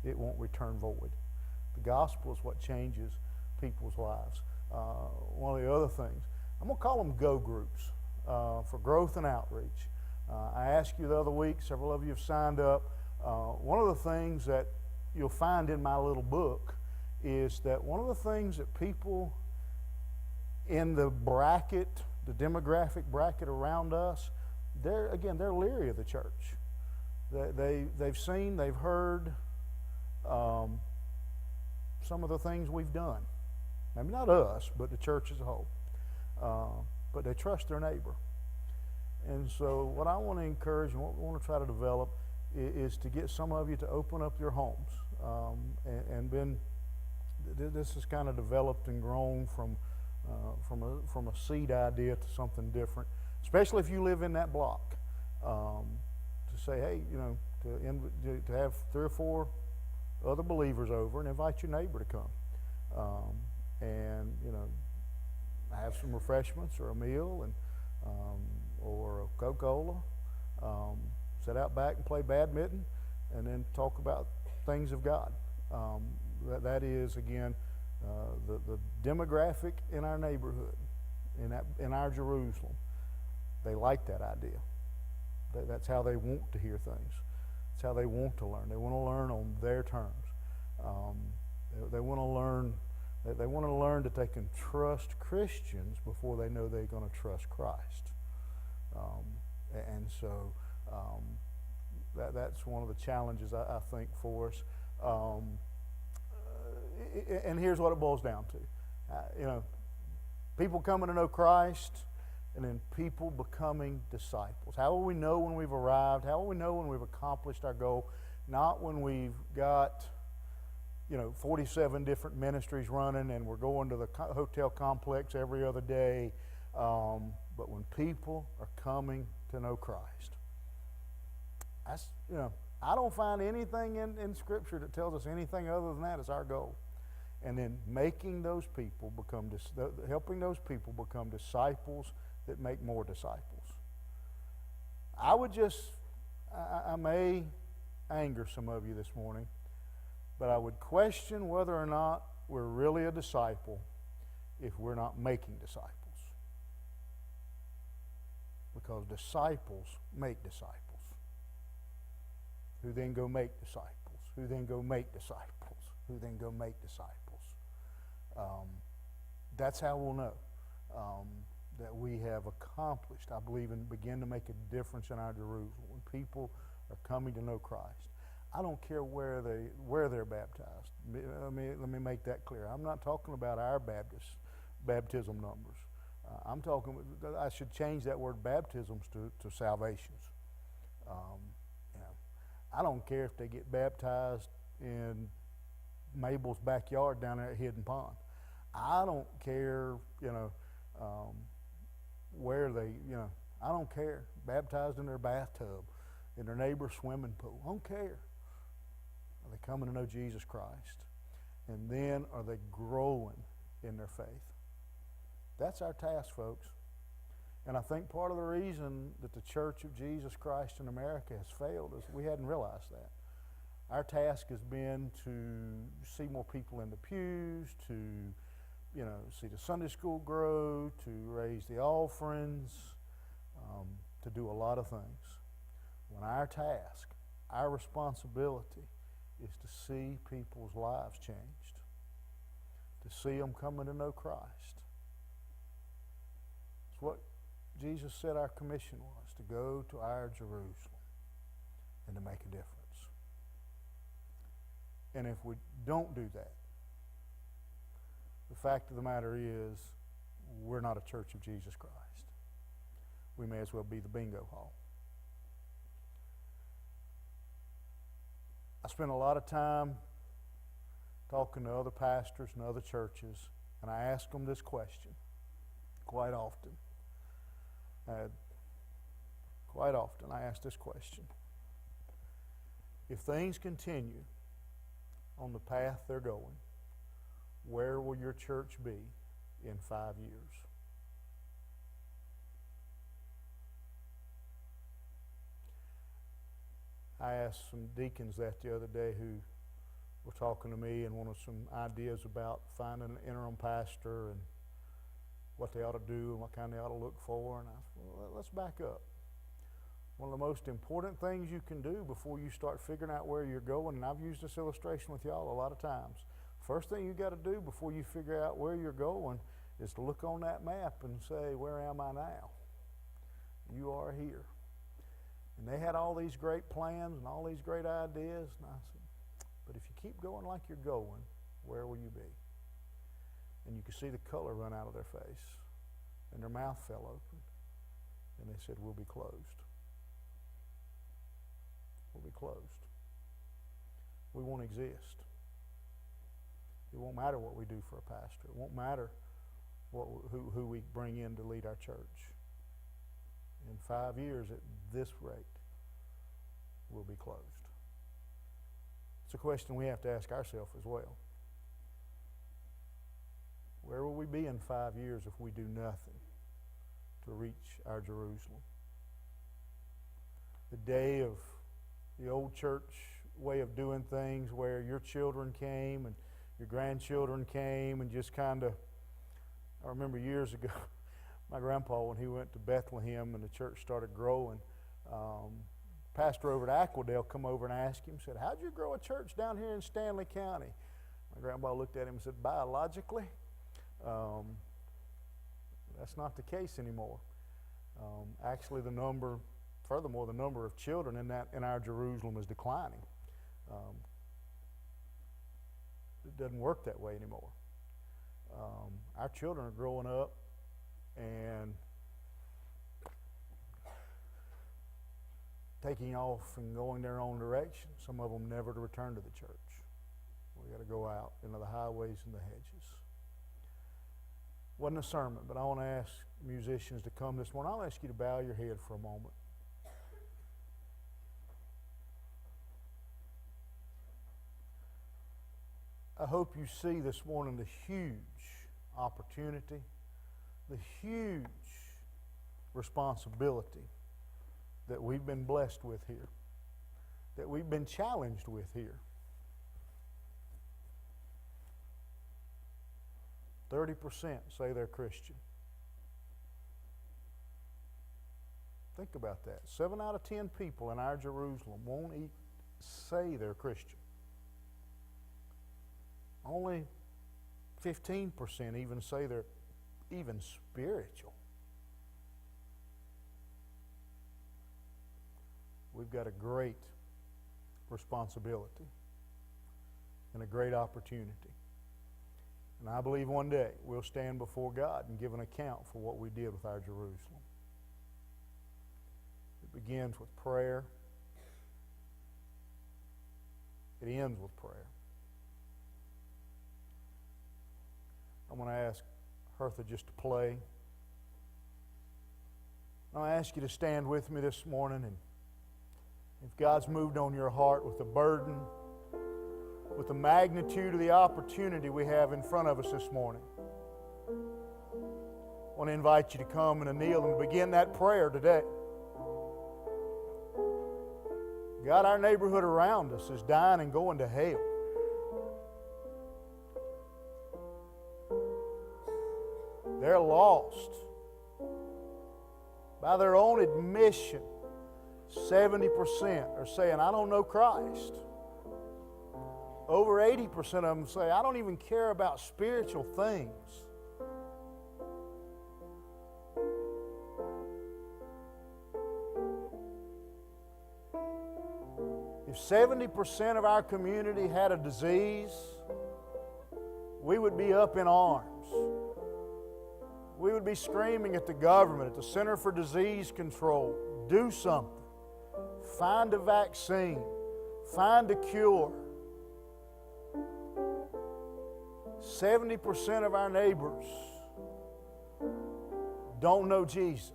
it won't return void. The gospel is what changes people's lives. One of the other things, I'm going to call them go groups for growth and outreach. I asked you the other week, several of you have signed up. One of the things that you'll find in my little book is that one of the things that people in the bracket, the demographic bracket around us, they're leery of the church. They've seen, they've heard some of the things we've done. Maybe not us, but the church as a whole. But they trust their neighbor. And so what I want to encourage and what we want to try to develop is to get some of you to open up your homes. This has kind of developed and grown from a seed idea to something different, especially if you live in that block. To say, hey, to have 3 or 4 other believers over and invite your neighbor to come. And have some refreshments or a meal and or a Coca-Cola. Sit out back and play badminton, and then talk about things of God. That is again the demographic in our neighborhood, in our Jerusalem. They like that idea. That's how they want to hear things. That's how they want to learn. They want to learn on their terms. They want to learn. They want to learn that they can trust Christians before they know they're going to trust Christ. And so that's one of the challenges I think for us. And here's what it boils down to. People coming to know Christ, and then people becoming disciples. How will we know when we've arrived? How will we know when we've accomplished our goal? Not when we've got, 47 different ministries running, and we're going to the hotel complex every other day. But when people are coming to know Christ, that's, I don't find anything in Scripture that tells us anything other than that is our goal. And then helping those people become disciples that make more disciples. I may anger some of you this morning, but I would question whether or not we're really a disciple if we're not making disciples. Because disciples make disciples, who then go make disciples, who then go make disciples, who then go make disciples. That's how we'll know that we have accomplished, I believe, and begin to make a difference in our Jerusalem. When people are coming to know Christ, I don't care where they're baptized. Let me make that clear. I'm not talking about our baptism numbers. I should change that word baptisms to salvations. I don't care if they get baptized in Mabel's backyard down there at Hidden Pond. I don't care, where they, I don't care. Baptized in their bathtub, in their neighbor's swimming pool. I don't care. Are they coming to know Jesus Christ? And then are they growing in their faith? That's our task, folks. And I think part of the reason that the Church of Jesus Christ in America has failed is we hadn't realized that. Our task has been to see more people in the pews, to see the Sunday school grow, to raise the offerings, to do a lot of things. When our task, our responsibility is to see people's lives changed, to see them coming to know Christ. It's what Jesus said our commission was, to go to our Jerusalem and to make a difference. And if we don't do that, the fact of the matter is we're not a Church of Jesus Christ. We may as well be the bingo hall. I spend a lot of time talking to other pastors and other churches, and I ask them this question quite often. I ask this question. If things continue on the path they're going, where will your church be in 5 years? I asked some deacons that the other day who were talking to me and wanted some ideas about finding an interim pastor and what they ought to do and what kind they ought to look for. And I said, well, let's back up. One of the most important things you can do before you start figuring out where you're going, and I've used this illustration with y'all a lot of times, first thing you got to do before you figure out where you're going is to look on that map and say, where am I now? You are here. And they had all these great plans and all these great ideas, and I said, but if you keep going like you're going, where will you be? And you could see the color run out of their face, and their mouth fell open, and they said, we'll be closed. We'll be closed. We won't exist. It won't matter what we do for a pastor. It won't matter who we bring in to lead our church. In 5 years, at this rate, we'll be closed. It's a question we have to ask ourselves as well. Where will we be in 5 years if we do nothing to reach our Jerusalem? The day of the old church way of doing things where your children came and your grandchildren came and just kind of, I remember years ago, my grandpa, when he went to Bethlehem and the church started growing, pastor over at Aquadale come over and asked him, said, how'd you grow a church down here in Stanley County? My grandpa looked at him and said, biologically, that's not the case anymore. Actually, the number of children in our Jerusalem is declining. It doesn't work that way anymore. Our children are growing up and taking off and going their own direction. Some of them never to return to the church. We got to go out into the highways and the hedges. Wasn't a sermon, but I want to ask musicians to come this morning. I'll ask you to bow your head for a moment. I hope you see this morning the huge opportunity, the huge responsibility that we've been blessed with here, that we've been challenged with here. 30% say they're Christian. Think about that. 7 out of 10 people in our Jerusalem won't say they're Christian. Only 15% even say they're even spiritual. We've got a great responsibility and a great opportunity. And I believe one day we'll stand before God and give an account for what we did with our Jerusalem. It begins with prayer. It ends with prayer. I'm going to ask Hertha just to play. I'm going to ask you to stand with me this morning, and if God's moved on your heart with the burden, with the magnitude of the opportunity we have in front of us this morning, I want to invite you to come and to kneel and begin that prayer today. God, our neighborhood around us is dying and going to hell. They're lost. By their own admission, 70% are saying, I don't know Christ. Over 80% of them say, I don't even care about spiritual things. If 70% of our community had a disease, we would be up in arms. We would be screaming at the government, at the Center for Disease Control, do something. Find a vaccine. Find a cure. 70% of our neighbors don't know Jesus.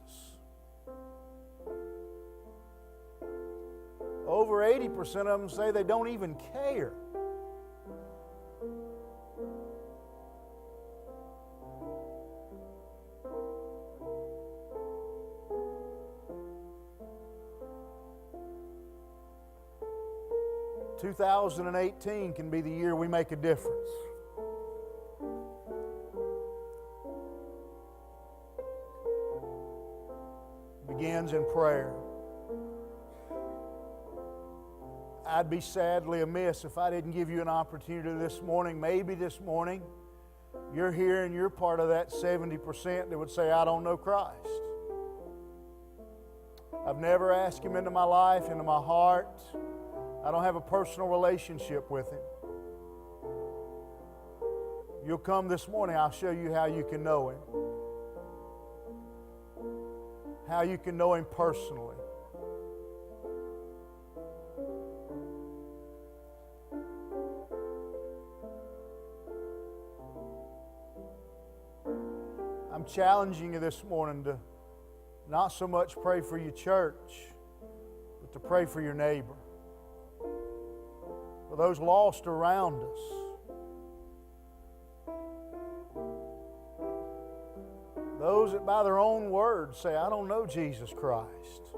Over 80% of them say they don't even care. – 2018 can be the year we make a difference. Begins in prayer. I'd be sadly amiss if I didn't give you an opportunity this morning. Maybe this morning you're here and you're part of that 70% that would say, I don't know Christ. I've never asked Him into my life, into my heart. I don't have a personal relationship with Him. You'll come this morning, I'll show you how you can know Him. How you can know Him personally. I'm challenging you this morning to not so much pray for your church, but to pray for your neighbor. For those lost around us. Those that by their own words say, I don't know Jesus Christ.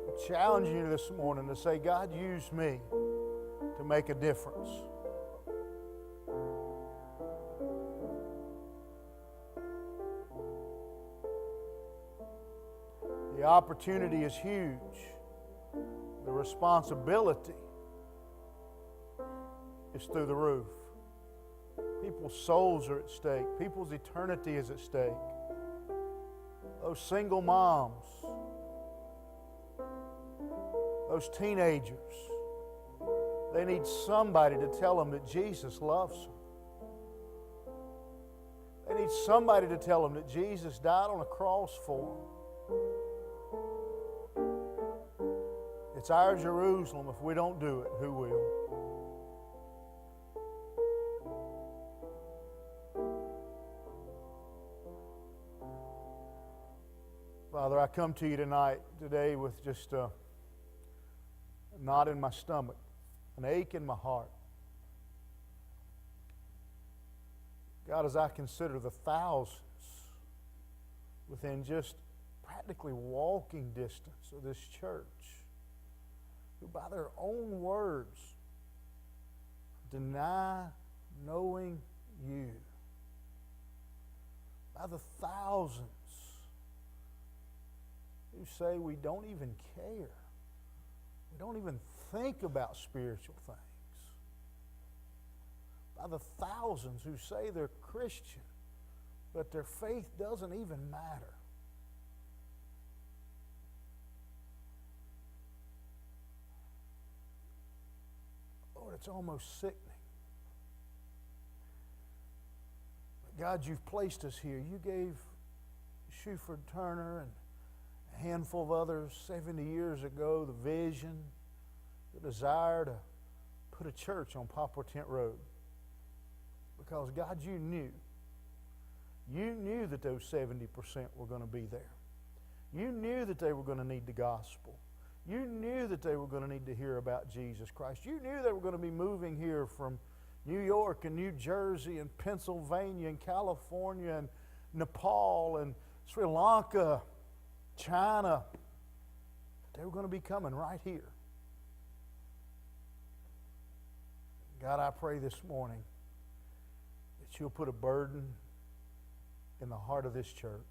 I'm challenging you this morning to say, God, use me to make a difference. The opportunity is huge. The responsibility is through the roof. People's souls are at stake. People's eternity is at stake. Those single moms, those teenagers, they need somebody to tell them that Jesus loves them. They need somebody to tell them that Jesus died on a cross for them. It's our Jerusalem. If we don't do it, who will? Father, I come to you today with just a knot in my stomach, an ache in my heart. God, as I consider the thousands within just practically walking distance of this church who by their own words deny knowing you, by the thousands who say we don't even care, we don't even think about spiritual things, by the thousands who say they're Christian, but their faith doesn't even matter. Lord, it's almost sickening. But God, you've placed us here. You gave Shuford Turner and a handful of others 70 years ago the vision, the desire to put a church on Poplar Tent Road. Because, God, you knew that those 70% were going to be there. You knew that they were going to need the gospel. You knew that they were going to need to hear about Jesus Christ. You knew they were going to be moving here from New York and New Jersey and Pennsylvania and California and Nepal and Sri Lanka, China. They were going to be coming right here. God, I pray this morning that you'll put a burden in the heart of this church.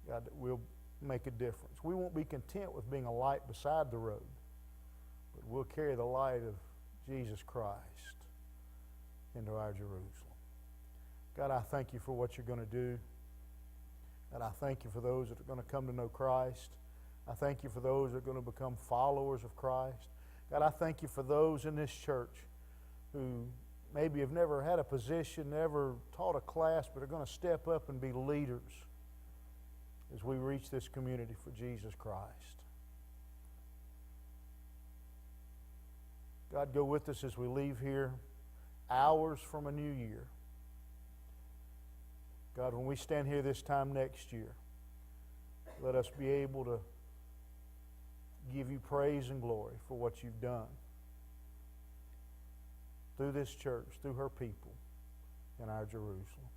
God, that we'll make a difference. We won't be content with being a light beside the road, but we'll carry the light of Jesus Christ into our Jerusalem. God, I thank you for what you're going to do. God, I thank you for those that are going to come to know Christ. I thank you for those that are going to become followers of Christ. God, I thank you for those in this church who maybe have never had a position, never taught a class, but are going to step up and be leaders as we reach this community for Jesus Christ. God, go with us as we leave here hours from a new year. God, when we stand here this time next year, let us be able to give you praise and glory for what you've done through this church, through her people in our Jerusalem.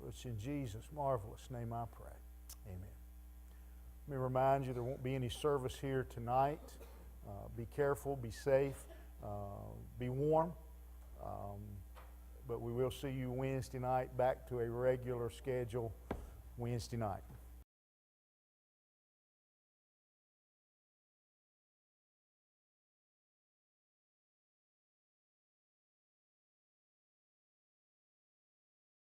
It's in Jesus' marvelous name I pray. Amen. Let me remind you there won't be any service here tonight. Be careful, be safe, be warm. But we will see you Wednesday night, back to a regular schedule Wednesday night.